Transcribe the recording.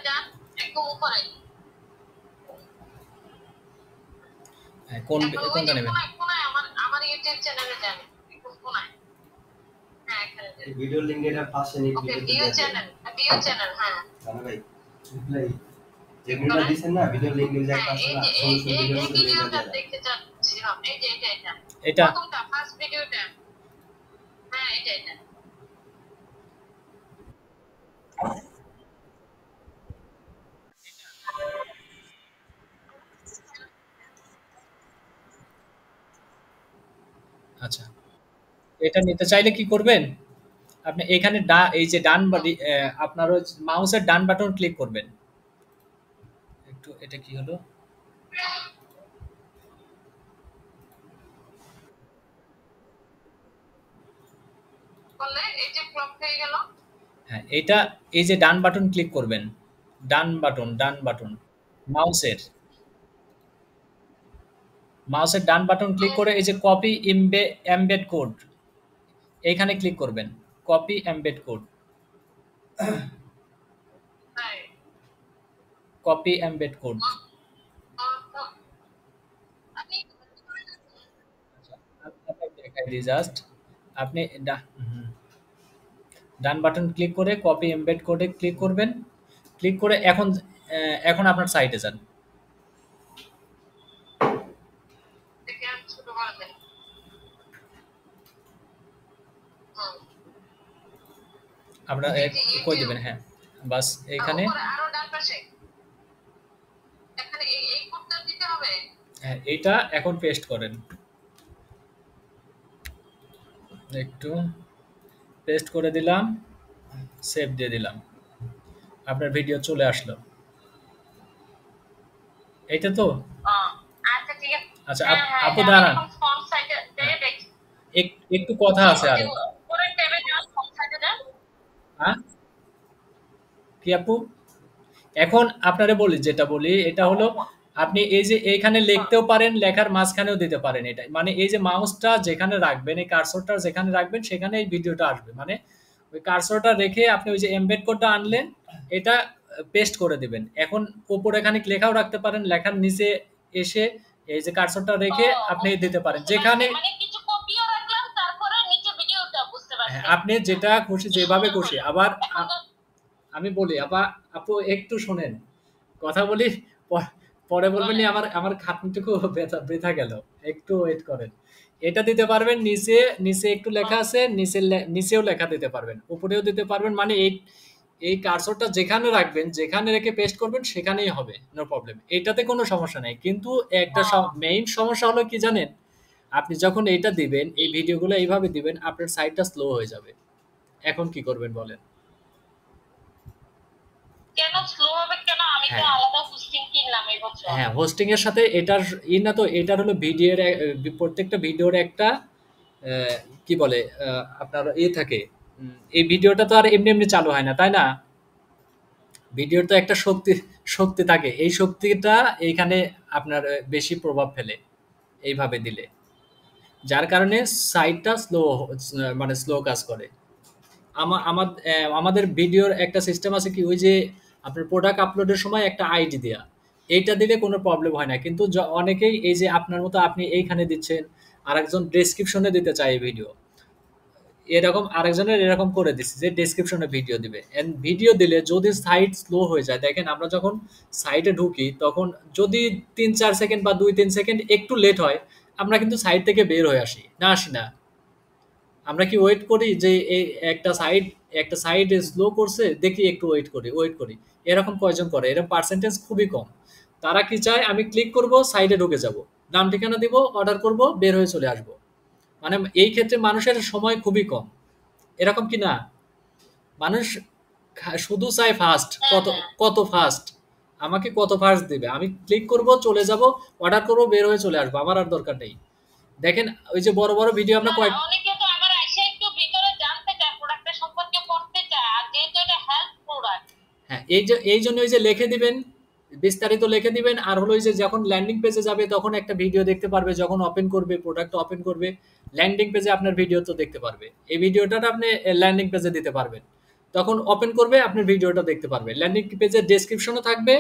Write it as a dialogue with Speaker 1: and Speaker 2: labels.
Speaker 1: যান একদম উপরে
Speaker 2: কোনটা নেবেন?
Speaker 1: কোনায় আমার ইউটিউব চ্যানেলে যান একদম কোনায়। হ্যাঁ এখানে যান।
Speaker 3: ভিডিও লিংক এর পাশে নিয়ে
Speaker 1: ভিডিও চ্যানেল হ্যাঁ
Speaker 3: জানা ভাই রিপ্লাই যেগুলো দিছেন না ভিডিও লিংক এর জায়গা আছে না সলিউশন ভিডিও
Speaker 1: এই ভিডিওটা দেখতে যাচ্ছি এই যে
Speaker 2: এটা
Speaker 1: প্রথমটা ফার্স্ট ভিডিওটা হ্যাঁ এটা
Speaker 2: আচ্ছা, এটা নিতে চাইলে কি করবেন? আপনি এখানে এই যে আপনার মাউসের ডান বাটন ক্লিক করবেন। একটু এটা কি হলো?
Speaker 1: করলে এই যে ক্লক হয়ে গেল।
Speaker 2: হ্যাঁ, এটা এই যে ডান বাটন ক্লিক করবেন। ডান বাটন মাউসের ডান বাটন ক্লিক করে এই যে কপি এমবেড কোড এইখানে ক্লিক করবেন। Copy embed code, copy embed code. দেখাই দিই জাস্ট। আপনি ডান বাটন ক্লিক করে কপি এমবেড কোডে ক্লিক করবেন। ক্লিক করে এখন আপনার সাইটে যান। আপনারা কই দিবেন? হ্যাঁ বাস এইখানে
Speaker 1: আরো ডান পাশে এখানে এই কোডটা দিতে হবে।
Speaker 2: হ্যাঁ এটা এখন পেস্ট করেন। একটু পেস্ট করে দিলাম, সেভ দিয়ে দিলাম, আপনার ভিডিও চলে আসলো। এইটা তো
Speaker 1: আচ্ছা ঠিক আছে।
Speaker 2: আচ্ছা আপু দাঁড়ান, একটু কথা আছে আরো। হ্যাঁ কি আপু? এখন আপনারে বলি, যেটা বলি এটা হলো আপনি এই যে এইখানে লিখতেও পারেন, লেখার মাঝখানেও দিতে পারেন। এটা মানে এই যে মাউসটা যেখানে রাখবেন, এই কার্সরটা যেখানে রাখবেন সেখানে এই ভিডিওটা আসবে। মানে ওই কার্সরটা রেখে আপনি ওই যে এমবেড কোডটা আনলেন, এটা পেস্ট করে দিবেন। এখন উপরে এখানে লেখাও রাখতে পারেন, লেখার নিচে এসে এই যে কার্সরটা রেখে আপনি দিতে পারেন যেখানে আপনি যেটা খুশি, যেভাবে খুশি। আবার আমি বলি আপু একটু শোনেন, কথা বলি, পরে বলবেন আমার আমার খাটনিটুকু বৃথা গেল। একটু ওয়েট করেন। এটা দিতে পারবেন নিচে, নিচে একটু লেখা আছে, নিচেও লেখা দিতে পারবেন, উপরেও দিতে পারবেন। মানে এই কার্সরটা যেখানে রাখবেন, যেখানে রেখে পেস্ট করবেন সেখানেই হবে, নো প্রবলেম। এটাতে কোনো সমস্যা নাই। কিন্তু একটা মেইন সমস্যা হলো কি জানেন? আপনি যখন এইটা দিবেন, এই ভিডিওগুলো এইভাবে দিবেন, আপনার সাইটটা স্লো হয়ে যাবে। এখন কি করবেন বলেন?
Speaker 1: কেন স্লো হবে? কেন? আমি তো আলাদা হোস্টিং কিনলাম এই বছর।
Speaker 2: হ্যাঁ, হোস্টিং এর সাথে এটার না তো, এটার হলো ভিডিওর প্রত্যেকটা ভিডিওর একটা কি বলে আপনার থাকে। এই ভিডিওটা তো আর এমনি এমনি চালু হয় না, তাই না? ভিডিওর তো একটা শক্তি থাকে। এই শক্তিটা এইখানে আপনার বেশি প্রভাব ফেলে এইভাবে দিলে, যার কারণে সাইটটা মানে স্লো কাজ করে। আমাদের ভিডিওর একটা সিস্টেম আছে কি, ওই যে আপনার প্রোডাক্ট আপলোডের সময় একটা আইডি দেয়া, এইটা দিলে কোনো প্রবলেম হয় না। কিন্তু অনেকেই এই যে আপনার মতো আপনি এইখানে দিচ্ছেন, আরেকজন ডেসক্রিপশনে দিতে চায় এই ভিডিও, এরকম আরেকজনের এরকম করে দিচ্ছি যে ডেসক্রিপশনে ভিডিও দিবে। এন্ড ভিডিও দিলে যদি সাইট স্লো হয়ে যায়, দেখেন আমরা যখন সাইটে ঢুকি তখন যদি 3-4 সেকেন্ড বা 2-3 সেকেন্ড একটু লেট হয়, আমরা কিন্তু সাইট থেকে বের হয়ে আসি না। আমরা কি ওয়েট করি যে এই একটা সাইড স্লো করছে, দেখি একটু ওয়েট করি। এরকম কয়জন করে? এরকম পার্সেন্টেজ খুবই কম। তারা কি চায়, আমি ক্লিক করব, সাইডে ঢুকে যাব, নাম ঠিকানা দিব, অর্ডার করব, বের হয়ে চলে আসব। মানে এই ক্ষেত্রে মানুষের সময় খুবই কম, এরকম কি না? মানুষ শুধু চায় ফাস্ট। কত ফাস্ট, আমাকে কত ফাস্ট দিবে, আমি ক্লিক করব, চলে যাব, অর্ডার করব, বের হয়ে চলে আসবো, আমার আর দরকার নেই। দেখেন ওই যে বড় বড় ভিডিও আমরা
Speaker 1: অনেকে তো আবার এসে একটু ভিতরে জানতে চায়, প্রোডাক্টের সম্পর্কে পড়তে চায়, আর যেহেতু এটা হেলথ প্রোডাক্ট।
Speaker 2: হ্যাঁ, এই জন্য ওই যে লিখে দিবেন, বিস্তারিত লিখে দিবেন। আর হলো ওই যে যখন ল্যান্ডিং পেজে যাবে তখন একটা ভিডিও দেখতে পারবে, যখন ওপেন করবে, প্রোডাক্ট ওপেন করবে, ল্যান্ডিং পেজে আপনার ভিডিও তো দেখতে পারবে। এই ভিডিওটা আপনি ল্যান্ডিং পেজে দিতে পারবেন। তখন ওপেন করবে, আপনার ভিডিওটা দেখতে পারবে। ল্যান্ডিং পেজের ডেসক্রিপশনে থাকবে,